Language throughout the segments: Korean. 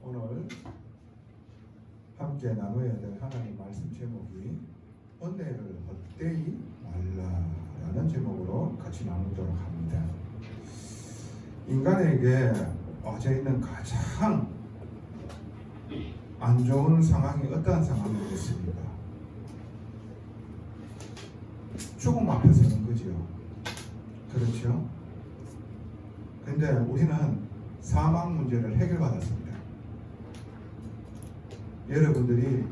오늘 함께 나눠야 될 하나님 말씀 제목이 은혜를 헛되이 말라라는 제목으로 같이 나누도록 합니다. 인간에게 어제 있는 가장 안 좋은 상황이 어떠한 상황이겠습니까? 죽음 앞에 서는 거지요. 그렇죠? 근데 우리는 사망 문제를 해결받았습니다. 여러분들이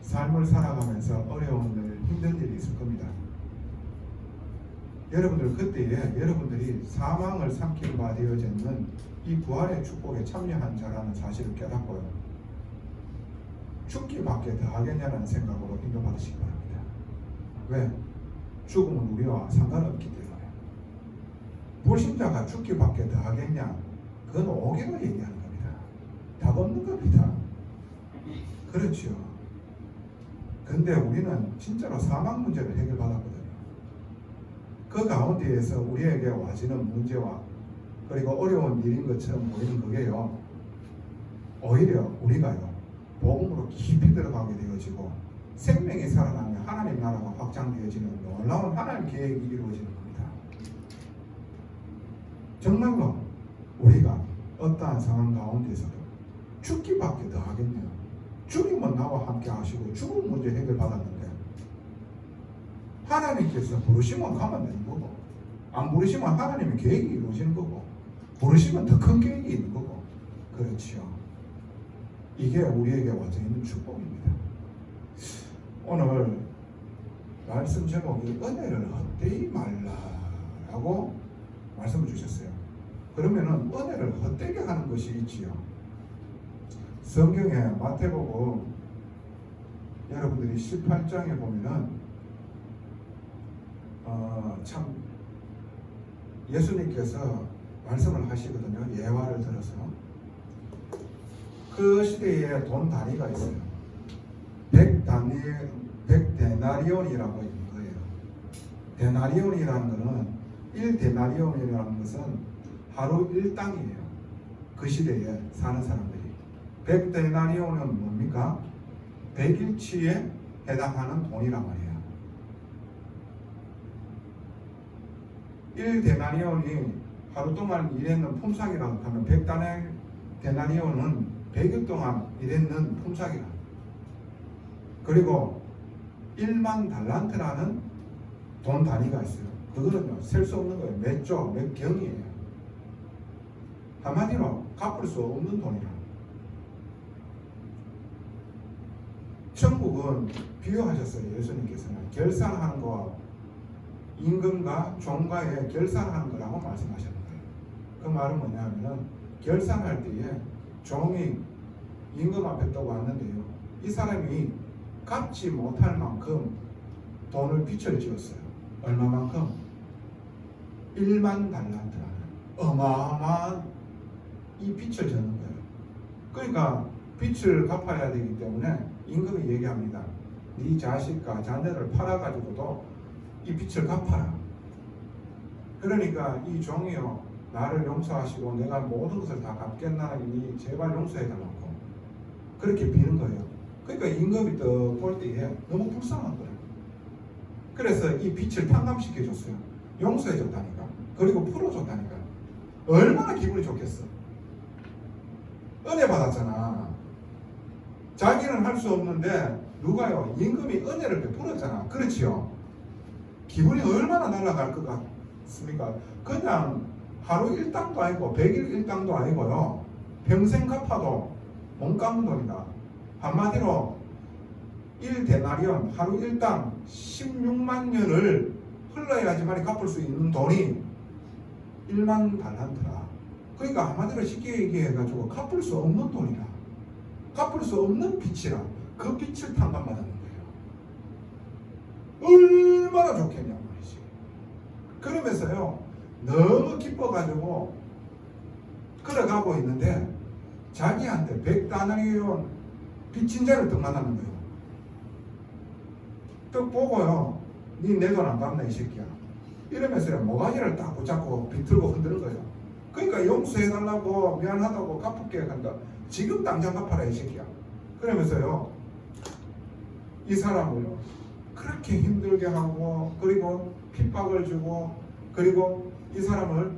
삶을 살아가면서 어려운 일, 힘든 일이 있을 겁니다. 여러분들 그때에 여러분들이 사망을 삼킬 바 되어지는 이 부활의 축복에 참여한 자라는 사실을 깨닫고요. 죽기밖에 더 하겠냐는 생각으로 인도받으시기 바랍니다. 왜? 죽음은 우리와 상관없기 때문에. 불신자가 죽기밖에 더 하겠냐? 그건 오기로 얘기하는 겁니다. 답 없는 겁니다. 그렇죠. 근데 우리는 진짜로 사망 문제를 해결받았거든요. 그 가운데에서 우리에게 와지는 문제와 그리고 어려운 일인 것처럼 보이는 그게요, 오히려 우리가요 복음으로 깊이 들어가게 되어지고 생명이 살아나며 하나님 나라가 확장되어지는 놀라운 하나님 계획이 이루어지는 겁니다. 정말로 우리가 어떠한 상황 가운데서도 죽기밖에 더 하겠냐? 죽이면 나와 함께 하시고 죽음 문제 해결받았는데 하나님께서 부르시면 가면 되는 거고, 안 부르시면 하나님의 계획이 이루어지는 거고, 부르시면 더 큰 계획이 있는 거고. 그렇지요. 이게 우리에게 와져 있는 축복입니다. 오늘 말씀 제목이 은혜를 헛되이 말라라고 말씀을 주셨어요. 그러면은 은혜를 헛되게 하는 것이 있지요. 성경에 마태복음 여러분들이 18장에 보면은 참 예수님께서 말씀을 하시거든요. 예화를 들어서. 그 시대에 돈 단위가 있어요. 100데나리온이라고 있는 거예요. 데나리온이라는 것은 1데나리온이라는 것은 하루 1당이에요. 그 시대에 사는 사람들이. 100데나리온은 뭡니까? 100일치에 해당하는 돈이란 말이에요. 1데나리온이 하루 동안 일했는 품삯이라고 하면 100데나리온은 100일 동안 일했는 품삯이라. 그리고 1만 달란트라는 돈 단위가 있어요. 그거는요 셀 수 없는 거예요. 몇 조, 몇 경이에요. 한마디로 갚을 수 없는 돈이라. 천국은 비유하셨어요. 예수님께서는 결산하는 거와 임금과 종가에 결산하는 거라고 말씀하셨는 거예요. 그 말은 뭐냐면 결산할 때에 종이 임금 앞에 또 왔는데요, 이 사람이 갚지 못할 만큼 돈을 빚을 지었어요. 얼마만큼? 1만 달란트라는 어마어마한 이 빚을 졌는 거예요. 그러니까 빚을 갚아야 되기 때문에 임금이 얘기합니다. 네 자식과 자녀를 팔아가지고도 이 빚을 갚아라. 그러니까 이 종이요, 나를 용서하시고 내가 모든 것을 다 갚겠나니 제발 용서해달라고 그렇게 비는 거예요. 그러니까 임금이 또 볼 때에 너무 불쌍한 거예요. 그래서 이 빚을 탕감시켜줬어요. 용서해줬다니까. 그리고 풀어줬다니까. 얼마나 기분이 좋겠어. 은혜 받았잖아. 자기는 할 수 없는데 누가요? 임금이 은혜를 베풀었잖아. 그렇지요? 기분이 얼마나 날아갈 것 같습니까? 그냥 하루 일당도 아니고 100일 일당도 아니고요, 평생 갚아도 못 갚는 돈이다. 한마디로 1데나리온 하루 일당 16만 년을 흘러야지만 갚을 수 있는 돈이 1만 달란트라. 그러니까 한마디로 쉽게 얘기해가지고 갚을 수 없는 돈이라. 갚을 수 없는 빚이라. 그 빚을 탕감받는 거예요. 얼마나 좋겠냐 말이지. 그러면서요 너무 기뻐가지고 걸어가고 있는데 자기한테 100데나리온 빚진 자를 또 만나는 거예요. 또 보고요, 니 내 돈 안 갚나 이 새끼야. 이러면서요 모가지를 딱 붙잡고 비틀고 흔드는 거예요. 그러니까 용서해달라고 미안하다고 갚을게 한다. 지금 당장 갚아라 이 새끼야. 그러면서요 이 사람을요 그렇게 힘들게 하고 그리고 핍박을 주고 그리고 이 사람을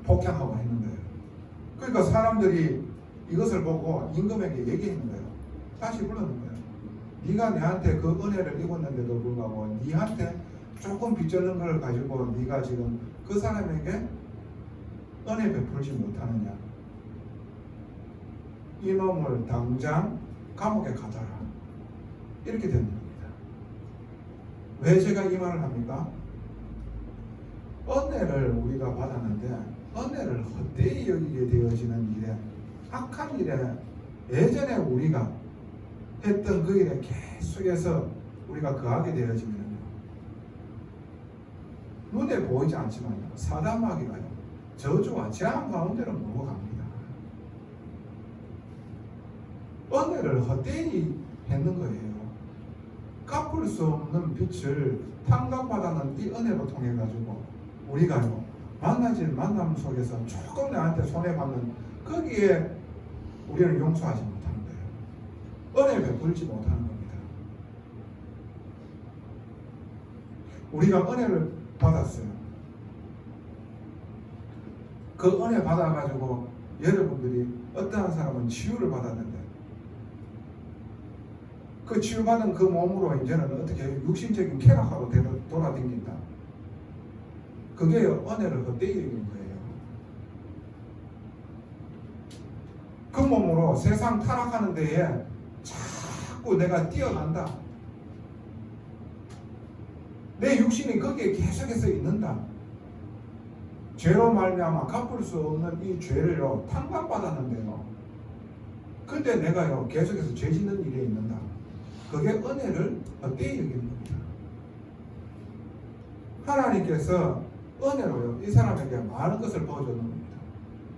폭행하고 했는 거예요. 그러니까 사람들이 이것을 보고 임금에게 얘기했는 거예요. 다시 불러는 거예요. 네가 내한테 그 은혜를 입었는데도 불구하고 네한테 조금 빚졌는 걸 가지고 네가 지금 그 사람에게 은혜 베풀지 못하느냐. 이놈을 당장 감옥에 가둬라. 이렇게 되는 겁니다. 왜 제가 이 말을 합니까? 은혜를 우리가 받았는데 은혜를 헛되이 여기게 되어지는 일에 악한 일에 예전에 우리가 했던 그 일에 계속해서 우리가 거하게 되어지면요 눈에 보이지 않지만요 사단마귀가요 저주와 재앙 가운데로 몰고 갑니다. 은혜를 헛되이 했는 거예요. 갚을 수 없는 빚을 탕감받았는 이 은혜로 통해 가지고 우리가요 만나질 만남 속에서 조금 나한테 손해받는 거기에 우리는 용서하지 못하는 거예요. 은혜 베풀지 못하는 겁니다. 우리가 은혜를 받았어요. 그 은혜 받아가지고 여러분들이 어떠한 사람은 치유를 받았는데 그 치유받은 그 몸으로 이제는 어떻게 육신적인 쾌락하고 돌아다닌다. 그게 은혜를 헛되이 여기는 거예요. 그 몸으로 세상 타락하는 데에 자꾸 내가 뛰어간다. 내 육신이 거기에 계속해서 있는다. 죄로 말미암아 갚을 수 없는 이 죄를요 탕감받았는데요. 근데 내가요 계속해서 죄 짓는 일에 있는다. 그게 은혜를 헛되이 여기는 겁니다. 하나님께서 은혜로요 이 사람에게 많은 것을 부어주는 겁니다.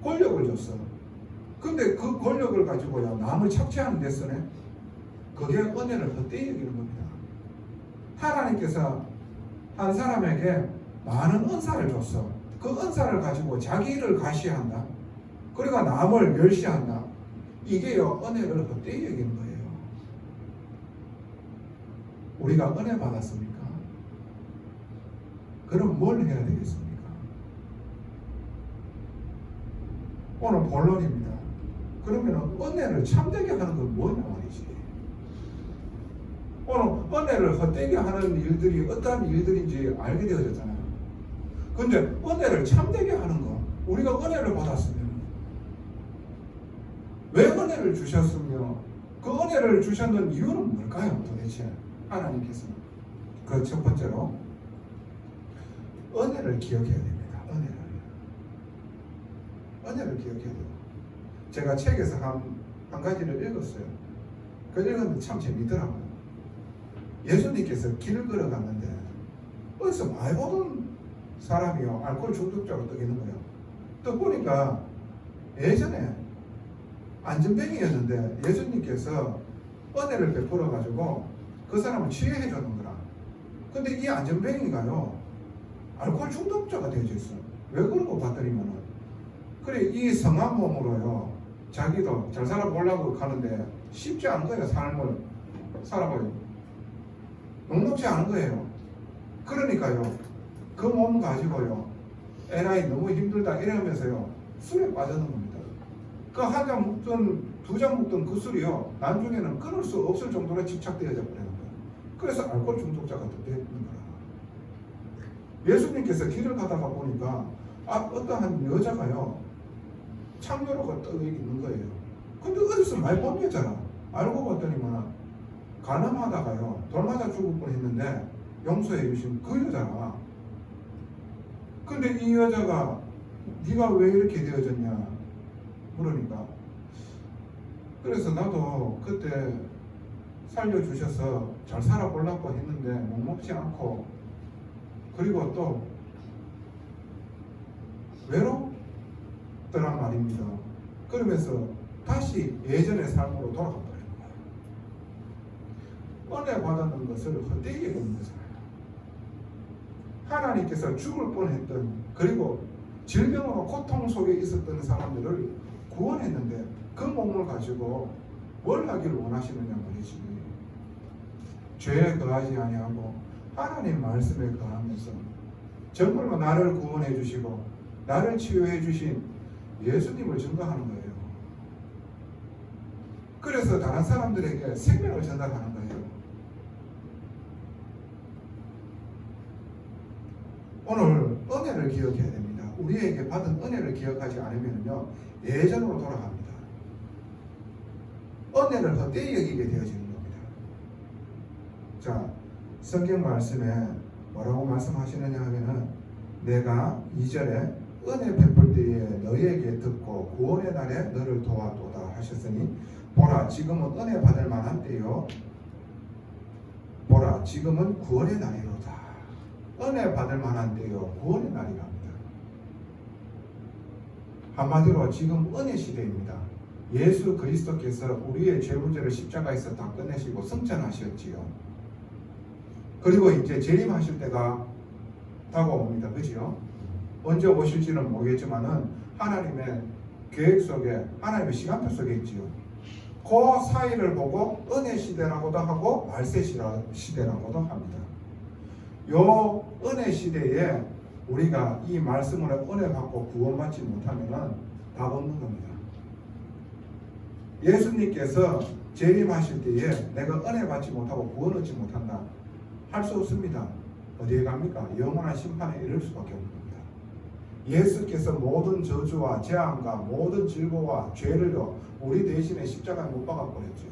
권력을 줬어. 근데 그 권력을 가지고요 남을 착취하는 데 쓰네. 그게 은혜를 헛되이 여기는 겁니다. 하나님께서 한 사람에게 많은 은사를 줬어. 그 은사를 가지고 자기 일을 과시한다. 그러니까 남을 멸시한다. 이게요 은혜를 헛되이 여기는 거예요. 우리가 은혜 받았습니까? 그럼 뭘 해야 되겠습니까? 오늘 본론입니다. 그러면 은혜를 참되게 하는 건 뭐냐 말이지. 오늘 은혜를 헛되게 하는 일들이 어떠한 일들인지 알게 되어졌잖아요. 근데 은혜를 참되게 하는 거, 우리가 은혜를 받았으면 왜 은혜를 주셨으며 그 은혜를 주셨는 이유는 뭘까요? 도대체 하나님께서 그 첫 번째로 은혜를 기억해야 됩니다. 은혜를 기억해야 돼요. 제가 책에서 한 가지를 읽었어요. 그 읽었는데 참 재밌더라고요. 예수님께서 길을 걸어갔는데 어디서 많이 보던 사람이요 알코올 중독자로 떠있는 거예요. 또 보니까 예전에 안전뱅이였는데 예수님께서 은혜를 베풀어 가지고 그 사람을 치유해 주는 거라. 근데 이 안전뱅이가요 알코올 중독자가 되어져 있어. 왜 그런 거 봤더니만은 그래 이 성한 몸으로요 자기도 잘 살아보려고 가는데 쉽지 않은 거예요. 삶을 살아봐요. 녹록지 않은 거예요. 그러니까요 그 몸 가지고요 에라이 너무 힘들다 이러면서요 술에 빠졌는 겁니다. 그 한 잔 먹던 두 잔 먹던 그 술이요 나중에는 끊을 수 없을 정도로 집착되어져 버리는 거예요. 그래서 알코올 중독자가 되는 거라. 예수님께서 길을 가다가 보니까 어떠한 여자가요 창녀로가 떠 있는 거예요. 근데 어디서 많이 본 여자라. 알고 봤더니만 가늠하다가요 돌 맞아 죽을 뻔했는데 용서해 주신 그 여자라. 근데 이 여자가 네가 왜 이렇게 되어졌냐 그러니까 그래서 나도 그때 살려주셔서 잘 살아보려고 했는데 묵묵지 않고 그리고 또 외롭더란 말입니다. 그러면서 다시 예전의 삶으로 돌아가 버리는 거예요. 은혜 받았는 것을 헛되이 여기는 거잖아요. 하나님께서 죽을 뻔했던 그리고 질병으로 고통 속에 있었던 사람들을 구원했는데 그 몸을 가지고 뭘 하기를 원하시느냐 말이지. 죄에 거하지 아니하고 하나님 말씀에 거하면서 정말로 나를 구원해 주시고 나를 치유해 주신 예수님을 증거하는 거예요. 그래서 다른 사람들에게 생명을 전달하는 거예요. 오늘 은혜를 기억해야 됩니다. 우리에게 받은 은혜를 기억하지 않으면요 예전으로 돌아갑니다. 은혜를 헛되이 여기게 되어지는 겁니다. 자, 성경 말씀에 뭐라고 말씀하시느냐 하면은 내가 2절에 은혜 베풀 때에 너희에게 듣고 구원의 날에 너를 도와도다 하셨으니 보라 지금은 은혜 받을 만한 때요 보라 지금은 구원의 날이로다. 은혜 받을 만한 때요 구원의 날이랍니다. 한마디로 지금 은혜 시대입니다. 예수 그리스도께서 우리의 죄 문제를 십자가에서 다 끝내시고 승천하셨지요. 그리고 이제 재림하실 때가 다가옵니다. 그죠? 언제 오실지는 모르겠지만은 하나님의 계획 속에 하나님의 시간표 속에 있지요. 그 사이를 보고 은혜 시대라고도 하고 말세 시대라고도 합니다. 요 은혜 시대에 우리가 이 말씀으로 은혜 받고 구원받지 못하면은 답 없는 겁니다. 예수님께서 재림하실 때에 내가 은혜 받지 못하고 구원 얻지 못한다 할 수 없습니다. 어디에 갑니까? 영원한 심판에 이를 수밖에 없는 겁니다. 예수께서 모든 저주와 재앙과 모든 질고와 죄를요 우리 대신에 십자가에 못 박아버렸죠.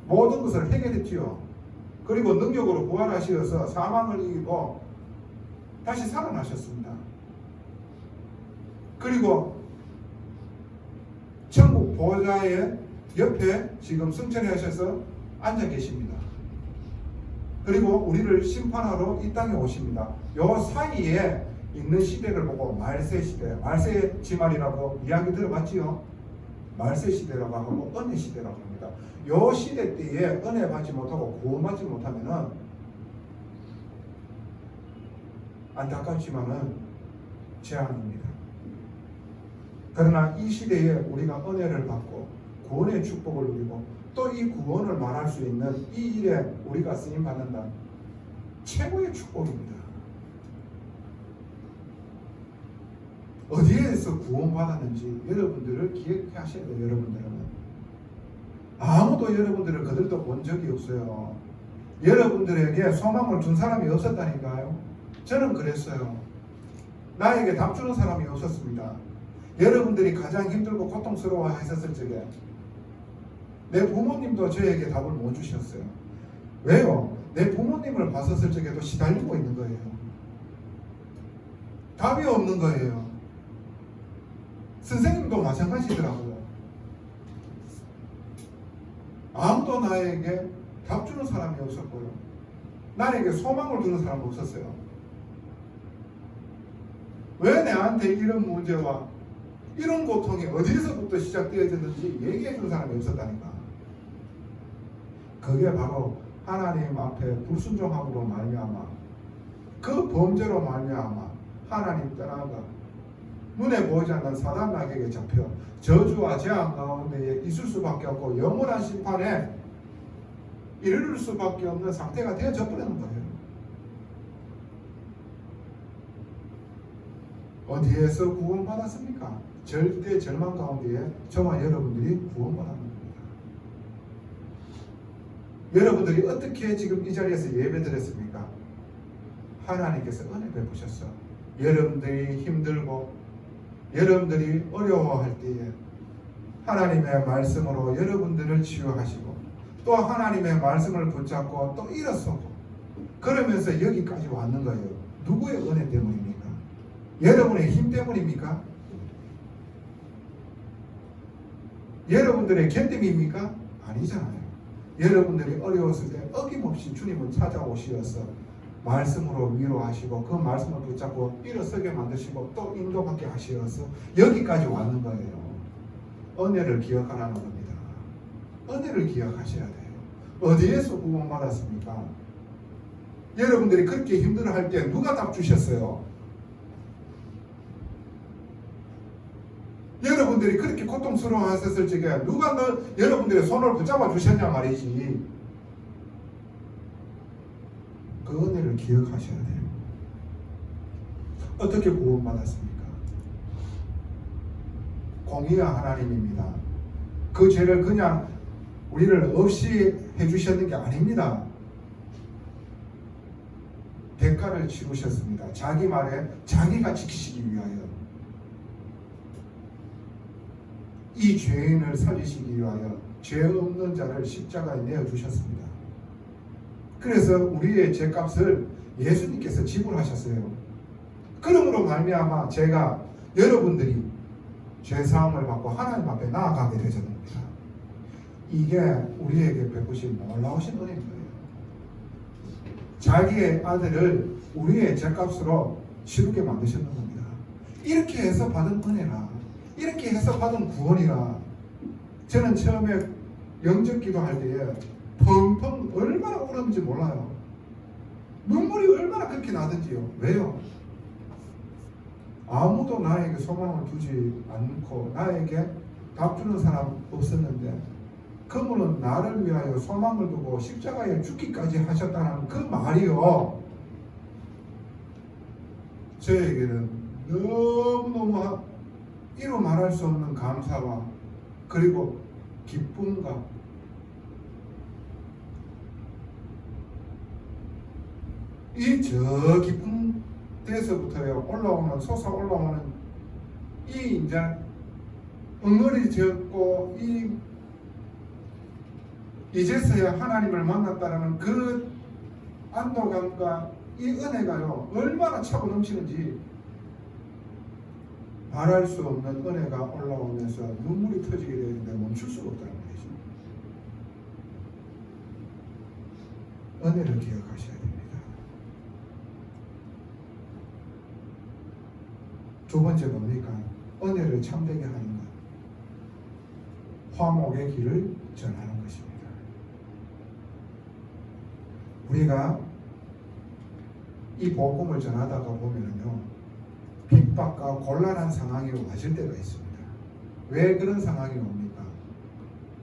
모든 것을 해결했지요. 그리고 능력으로 부활하시어서 사망을 이기고 다시 살아나셨습니다. 그리고 천국 보좌의 옆에 지금 승천하셔서 앉아 계십니다. 그리고 우리를 심판하러 이 땅에 오십니다. 요 사이에 있는 시대를 보고 말세 시대, 말세 지말이라고 이야기 들어봤지요? 말세 시대라고 하고 은혜 시대라고 합니다. 요 시대 때에 은혜 받지 못하고 구원받지 못하면은 안타깝지만은 재앙입니다. 그러나 이 시대에 우리가 은혜를 받고 구원의 축복을 누리고 또 이 구원을 말할 수 있는 이 일에 우리가 쓰임 받는다. 최고의 축복입니다. 어디에서 구원받았는지 여러분들을 기억하셔야 돼요. 여러분들은 아무도 여러분들을 그들도 본 적이 없어요. 여러분들에게 소망을 준 사람이 없었다니까요. 저는 그랬어요. 나에게 답 주는 사람이 없었습니다. 여러분들이 가장 힘들고 고통스러워 하셨을 적에 내 부모님도 저에게 답을 못 주셨어요. 왜요? 내 부모님을 봤었을 적에도 시달리고 있는 거예요. 답이 없는 거예요. 선생님도 마찬가지더라고요. 아무도 나에게 답 주는 사람이 없었고요. 나에게 소망을 주는 사람도 없었어요. 왜 내한테 이런 문제와 이런 고통이 어디서부터 시작되어졌는지 얘기해 준 사람이 없었다니까. 그게 바로 하나님 앞에 불순종함으로 말미암아 그 범죄로 말미암아 하나님 떠나가 눈에 보이지 않는 사단 마귀에게 잡혀 저주와 재앙 가운데 있을 수밖에 없고 영원한 심판에 이르를 수밖에 없는 상태가 되어져 버리는 거예요. 어디에서 구원받았습니까? 절대 절망 가운데에 저와 여러분들이 구원받았는 겁니다. 여러분들이 어떻게 지금 이 자리에서 예배드렸습니까? 하나님께서 은혜 베푸셨어. 여러분들이 힘들고 여러분들이 어려워할 때에 하나님의 말씀으로 여러분들을 치유하시고 또 하나님의 말씀을 붙잡고 또 일어서고 그러면서 여기까지 왔는 거예요. 누구의 은혜 때문입니까? 여러분의 힘 때문입니까? 여러분들의 견딤입니까? 아니잖아요. 여러분들이 어려웠을 때 어김없이 주님은 찾아오시어서 말씀으로 위로하시고 그 말씀을 붙잡고 일어서게 만드시고 또 인도받게 하시어서 여기까지 왔는 거예요. 은혜를 기억하라는 겁니다. 은혜를 기억하셔야 돼요. 어디에서 구원받았습니까? 여러분들이 그렇게 힘들어할 때 누가 답 주셨어요? 여러분들이 그렇게 고통스러워하셨을 적에 누가 여러분들의 손을 붙잡아 주셨냐 말이지. 그 은혜를 기억하셔야 돼요. 어떻게 구원받았습니까? 공의의 하나님입니다. 그 죄를 그냥 우리를 없이 해주셨는 게 아닙니다. 대가를 치르셨습니다. 자기 말에 자기가 지키시기 위하여, 이 죄인을 살리시기 위하여 죄 없는 자를 십자가에 내어주셨습니다. 그래서 우리의 죄값을 예수님께서 지불하셨어요. 그러므로 말미암아 제가 여러분들이 죄사함을 받고 하나님 앞에 나아가게 되셨습니다. 이게 우리에게 베푸신 놀라우신 은혜인 거예요. 자기의 아들을 우리의 죄값으로 치르게 만드셨는 겁니다. 이렇게 해서 받은 은혜라, 이렇게 해서 받은 구원이라. 저는 처음에 영적 기도할 때에 펑펑 얼마나 울었는지 몰라요. 눈물이 얼마나 그렇게 나든지요. 왜요? 아무도 나에게 소망을 두지 않고 나에게 답 주는 사람 없었는데, 그분은 나를 위하여 소망을 두고 십자가에 죽기까지 하셨다는 그 말이요, 저에게는 너무너무 이루 말할 수 없는 감사와 그리고 기쁨과 이 저 깊은 데서부터요 올라오는, 솟아올라오는 이 이제 응어리졌고 이제서야 하나님을 만났다라는 그 안도감과 이 은혜가요 얼마나 차고 넘치는지 말할 수 없는 은혜가 올라오면서 눈물이 터지게 되는데 멈출 수가 없다는 거죠. 은혜를 기억하셔야 됩니다. 두 번째 뭡니까? 은혜를 참되게 하는 것, 화목의 길을 전하는 것입니다. 우리가 이 복음을 전하다가 보면요 핍박과 곤란한 상황이 와질 때가 있습니다. 왜 그런 상황이 옵니까?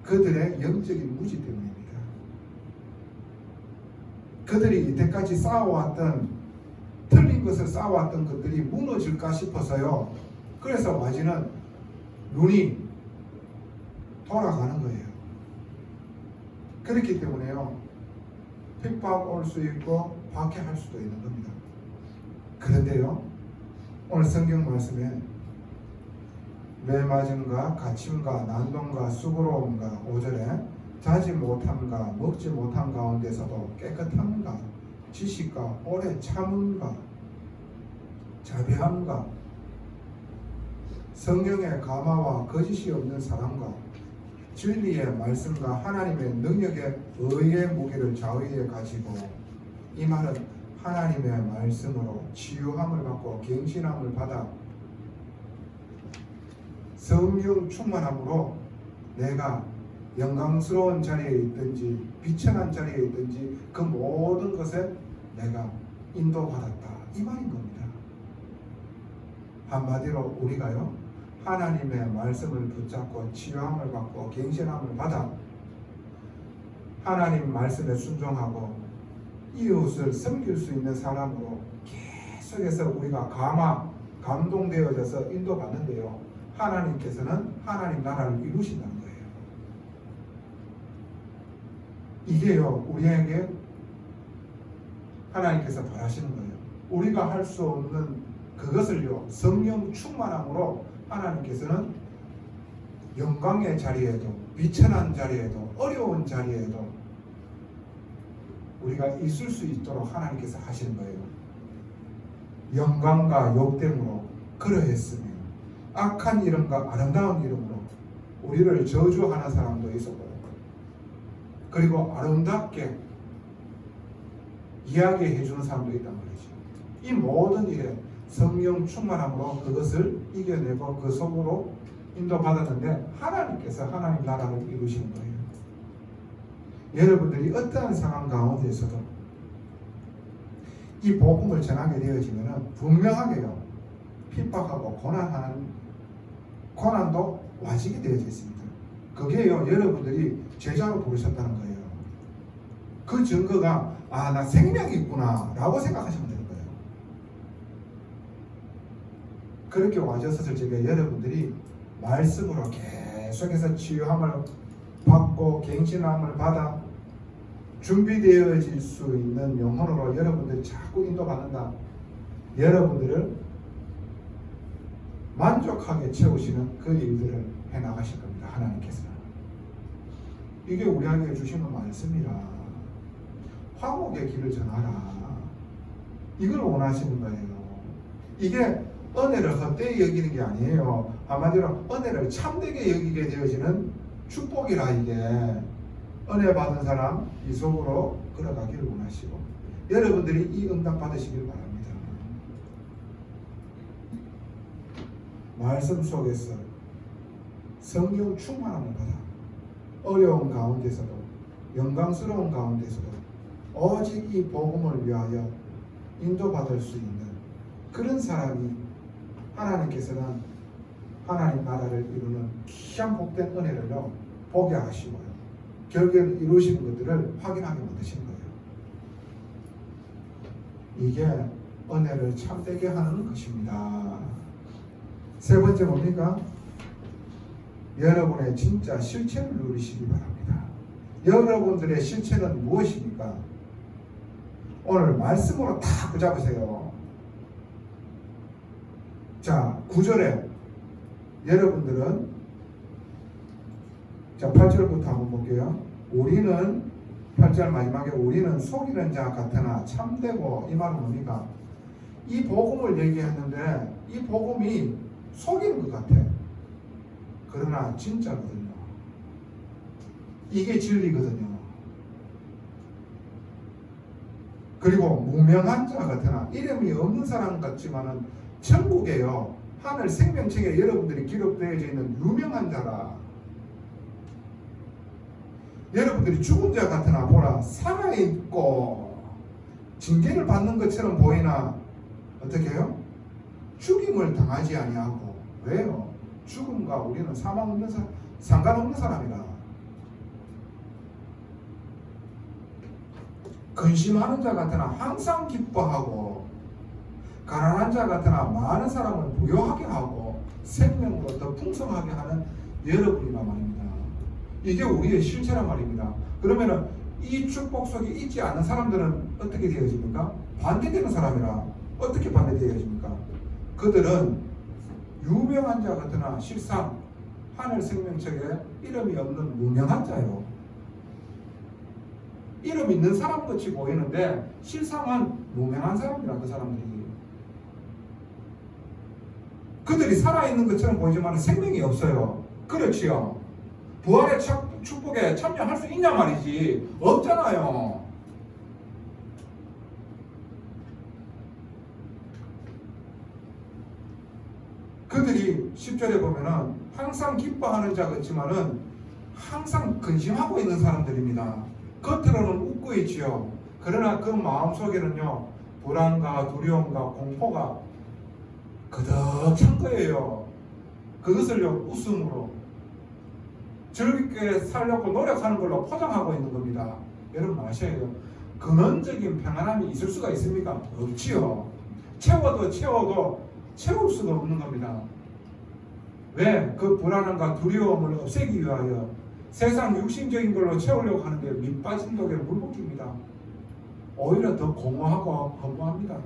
그들의 영적인 무지 때문입니다. 그들이 이때까지 쌓아왔던, 틀린 것을 쌓아왔던 것들이 무너질까 싶어서요, 그래서 와지는 눈이 돌아가는 거예요. 그렇기 때문에요 핍박 올 수 있고 박해할 수도 있는 겁니다. 그런데요 오늘 성경 말씀에 매맞음과 갇힘과 난동과 수고로움과 5절에 자지 못함과 먹지 못한 가운데서도 깨끗함과 지식과 오래 참음과 자비함과 성령의 감화와 거짓이 없는 사랑과 진리의 말씀과 하나님의 능력의 의의 무게를 좌우에 가지고, 이 말은 하나님의 말씀으로 치유함을 받고 갱신함을 받아 성령 충만함으로 내가 영광스러운 자리에 있든지 비천한 자리에 있든지 그 모든 것에 내가 인도받았다, 이 말인 겁니다. 한마디로 우리가요 하나님의 말씀을 붙잡고 치유함을 받고 갱신함을 받아 하나님 말씀에 순종하고 이웃을 섬길 수 있는 사람으로 계속해서 우리가 감동되어져서 인도받는데요 하나님께서는 하나님 나라를 이루신다는 거예요. 이게요 우리에게 하나님께서 바라시는 거예요. 우리가 할 수 없는 그것을요 성령 충만함으로 하나님께서는 영광의 자리에도 비천한 자리에도 어려운 자리에도 우리가 있을 수 있도록 하나님께서 하시는 거예요. 영광과 욕됨으로 그러했으며 악한 이름과 아름다운 이름으로 우리를 저주하는 사람도 있었고, 그리고 아름답게 이야기해 주는 사람도 있단 말이죠. 이 모든 일에 성령 충만함으로 그것을 이겨내고 그 속으로 인도받았는데 하나님께서 하나님 나라를 이루시는 거예요. 여러분들이 어떠한 상황 가운데서도 이 복음을 전하게 되어지면 분명하게요 핍박하고 고난도 와지게 되어져 있습니다. 그게요, 여러분들이 제자로 부르셨다는 거예요. 그 증거가 나 생명이 있구나 라고 생각하시면 되는 거예요. 그렇게 와주셨을 적에 여러분들이 말씀으로 계속해서 치유함을 받고 갱신함을 받아 준비되어질 수 있는 영혼으로 여러분들이 자꾸 인도받는다. 여러분들을 만족하게 채우시는 그 일들을 해나가실 겁니다. 하나님께서는. 이게 우리에게 주시는 말씀이라. 화목의 길을 전하라. 이걸 원하시는 거예요. 이게 은혜를 헛되이 여기는 게 아니에요. 한마디로 은혜를 참되게 여기게 되어지는 축복이라. 이게 은혜 받은 사람 이 속으로 걸어가기를 원하시고 여러분들이 이 응답 받으시길 바랍니다. 말씀 속에서 성령 충만함을 받아 어려운 가운데서도 영광스러운 가운데서도 오직 이 복음을 위하여 인도받을 수 있는 그런 사람이 하나님께서는 하나님 나라를 이루는 귀한 복된 은혜를요 보게 하시고요 결국에는 이루시는 것들을 확인하게 만드시는 거예요. 이게 은혜를 참되게 하는 것입니다. 세 번째 뭡니까? 여러분의 진짜 실체를 누리시기 바랍니다. 여러분들의 실체는 무엇입니까? 오늘 말씀으로 다 붙잡으세요. 자, 9절에 여러분들은 자 8절부터 한번 볼게요. 우리는 8절 마지막에 우리는 속이는 자 같으나 참되고 이 말은 뭡니까? 이 복음을 얘기했는데 이 복음이 속이는 것 같아. 그러나 진짜거든요. 이게 진리거든요. 그리고 무명한 자 같으나 이름이 없는 사람 같지만은 천국에요 하늘 생명책에 여러분들이 기록되어져 있는 유명한 자라. 여러분들이 죽은 자 같으나 보라 살아있고 징계를 받는 것처럼 보이나 어떻게 해요? 죽임을 당하지 아니하고. 왜요? 죽음과 우리는 사망 없는 사람, 상관없는 사람이라. 근심하는 자 같으나 항상 기뻐하고 가난한 자 같으나 많은 사람을 부유하게 하고 생명으로 더 풍성하게 하는 여러분이란 말입니다. 이게 우리의 실체란 말입니다. 그러면은 이 축복 속에 있지 않는 사람들은 어떻게 되어집니까? 반대되는 사람이라. 어떻게 반대되어집니까? 그들은 유명한 자 같으나 실상 하늘 생명책에 이름이 없는 무명한 자요. 이름 있는 사람 같이 보이는데 실상은 무명한 사람이라. 그 사람들이 그들이 살아있는 것처럼 보이지만 생명이 없어요. 그렇지요. 부활의 축복에 참여할 수 있냐 말이지. 없잖아요. 그들이 10절에 보면은 항상 기뻐하는 자 같지만은 항상 근심하고 있는 사람들입니다. 겉으로는 웃고 있지요. 그러나 그 마음속에는요 불안과 두려움과 공포가 그득 찬 거예요. 그것을요 웃음으로 즐겁게 살려고 노력하는 걸로 포장하고 있는 겁니다. 여러분 아셔요. 근원적인 평안함이 있을 수가 있습니까? 없지요. 채워도 채울 수가 없는 겁니다. 왜? 그 불안함과 두려움을 없애기 위하여 세상 육신적인 걸로 채우려고 하는 게 밑빠진 독에 물붓기입니다. 오히려 더 공허하고 허무합니다.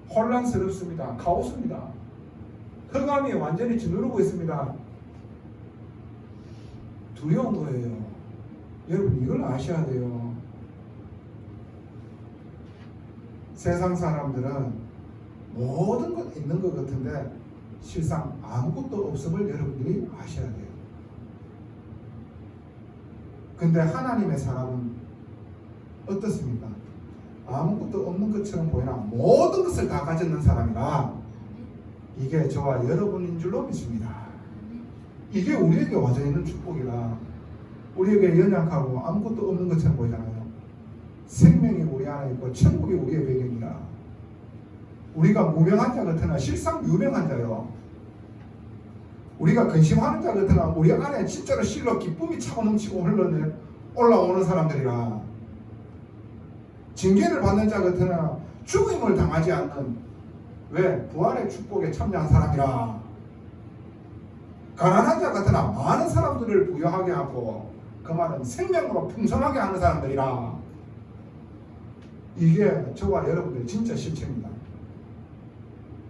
혼란스럽습니다. 카오스입니다. 흑암이 완전히 짓누르고 있습니다. 두려운 거예요. 여러분 이걸 아셔야 돼요. 세상 사람들은 모든 것 있는 것 같은데 실상 아무것도 없음을 여러분들이 아셔야 돼요. 근데 하나님의 사람은 어떻습니까? 아무것도 없는 것처럼 보이나 모든 것을 다 가졌는 사람이라. 이게 저와 여러분인 줄로 믿습니다. 이게 우리에게 와져 있는 축복이라. 우리에게 연약하고 아무것도 없는 것처럼 보이잖아요. 생명이 우리 안에 있고 천국이 우리의 배경이라. 우리가 무명한 자 같으나 실상 유명한 자요. 우리가 근심하는 자 같으나 우리 안에 진짜로 실로 기쁨이 차고 넘치고 흘러내 올라오는 사람들이라. 징계를 받는 자 같으나 죽임을 당하지 않는, 왜? 부활의 축복에 참여한 사람이라. 가난한 자 같으나 많은 사람들을 부유하게 하고 그 말은 생명으로 풍성하게 하는 사람들이라. 이게 저와 여러분들 진짜 실체입니다.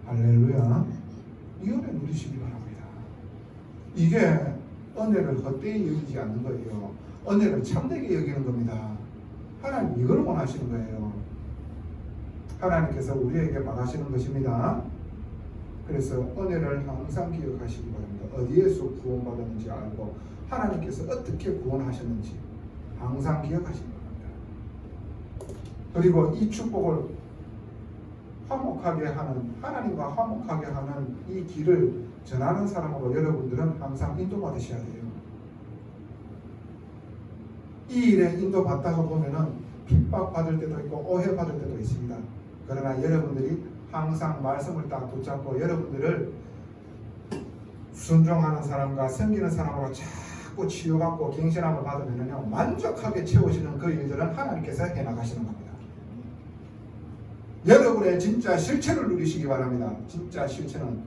할렐루야. 이 은혜 누리시기 바랍니다. 이게 은혜를 헛되이 여기지 않는 거예요. 은혜를 참되게 여기는 겁니다. 하나님 이걸 원하시는 거예요. 하나님께서 우리에게 말하시는 것입니다. 그래서 은혜를 항상 기억하시기 바랍니다. 어디에서 구원받았는지 알고 하나님께서 어떻게 구원하셨는지 항상 기억하시기 바랍니다. 그리고 이 축복을 화목하게 하는, 하나님과 화목하게 하는 이 길을 전하는 사람으로 여러분들은 항상 인도받으셔야 돼요. 이 일에 인도받다가 보면은 핍박받을 때도 있고 오해받을 때도 있습니다. 그러나 여러분들이 항상 말씀을 딱 붙잡고 여러분들을 순종하는 사람과 섬기는 사람으로 자꾸 치유받고 갱신함을 받으면요 만족하게 채우시는 그 일들은 하나님께서 해나가시는 겁니다. 여러분의 진짜 실체를 누리시기 바랍니다. 진짜 실체는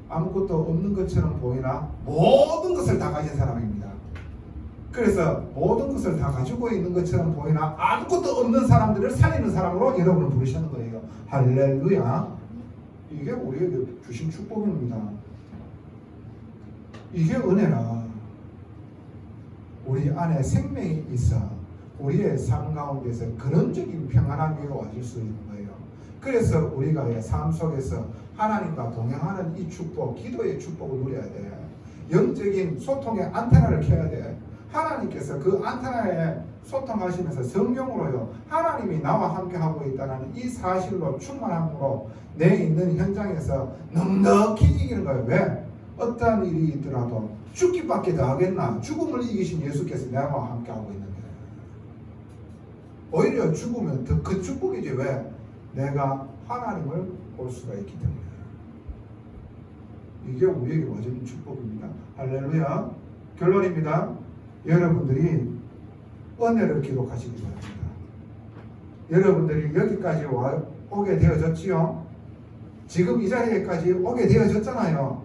아무것도 없는 것처럼 보이나 모든 것을 다 가진 사람입니다. 그래서 모든 것을 다 가지고 있는 것처럼 보이나 아무것도 없는 사람들을 살리는 사람으로 여러분을 부르시는 거예요. 할렐루야. 이게 우리에게 주신 축복입니다. 이게 은혜라. 우리 안에 생명이 있어 우리의 삶 가운데서 근원적인 평안함이 와줄 수 있는 거예요. 그래서 우리가 삶 속에서 하나님과 동행하는 이 축복, 기도의 축복을 누려야 돼. 영적인 소통의 안테나를 켜야 돼. 하나님께서 그 안테나에 소통하시면서 성령으로요 하나님이 나와 함께 하고 있다는 이 사실로 충만함으로 내 있는 현장에서 넉넉히 이기는 거예요. 왜? 어떠한 일이 있더라도 죽기밖에 더 하겠나? 죽음을 이기신 예수께서 나와 함께 하고 있는데 오히려 죽으면 더 그 축복이지. 왜? 내가 하나님을 볼 수가 있기 때문에. 이게 우리에게 와주는 축복입니다. 할렐루야. 결론입니다. 여러분들이 은혜를 기록하시기 바랍니다. 여러분들이 여기까지 오게 되어졌지요. 지금 이 자리에까지 오게 되어졌잖아요.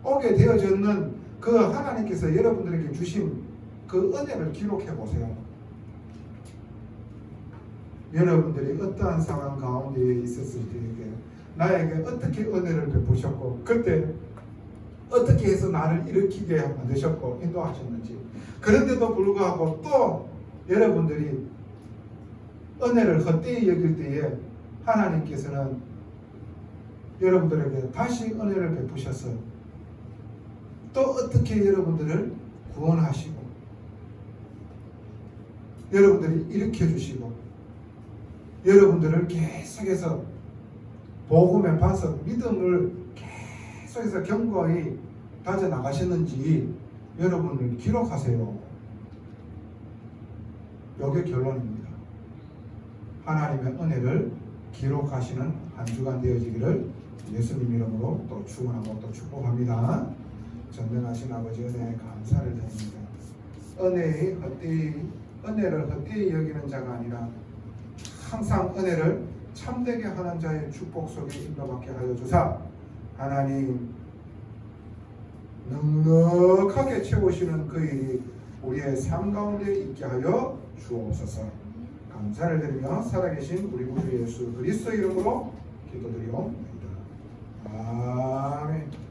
오게 되어졌는 그 하나님께서 여러분들에게 주신 그 은혜를 기록해 보세요. 여러분들이 어떠한 상황 가운데 있었을 때에게 나에게 어떻게 은혜를 베푸셨고 그때 어떻게 해서 나를 일으키게 만드셨고 인도하셨는지. 그런데도 불구하고 또 여러분들이 은혜를 헛되이 여길 때에 하나님께서는 여러분들에게 다시 은혜를 베푸셔서 또 어떻게 여러분들을 구원하시고 여러분들이 일으켜주시고 여러분들을 계속해서 복음의 반석 믿음을 계속해서 견고히 다져나가셨는지 여러분을 기록하세요. 이게 결론입니다. 하나님의 은혜를 기록하시는 한 주간 되어지기를 예수님 이름으로 또 축원하고 또 축복합니다. 전능하신 아버지 은혜에 감사를 드립니다. 은혜를 헛되이 여기는 자가 아니라 항상 은혜를 참되게 하는 자의 축복 속에 인도받게 하여 주사 하나님 넉넉하게 채우시는 그 일이 우리의 삶 가운데 있게 하여 주옵소서. 감사를 드리며 살아계신 우리 구주 예수 그리스도 이름으로 기도드리옵나이다. 아멘.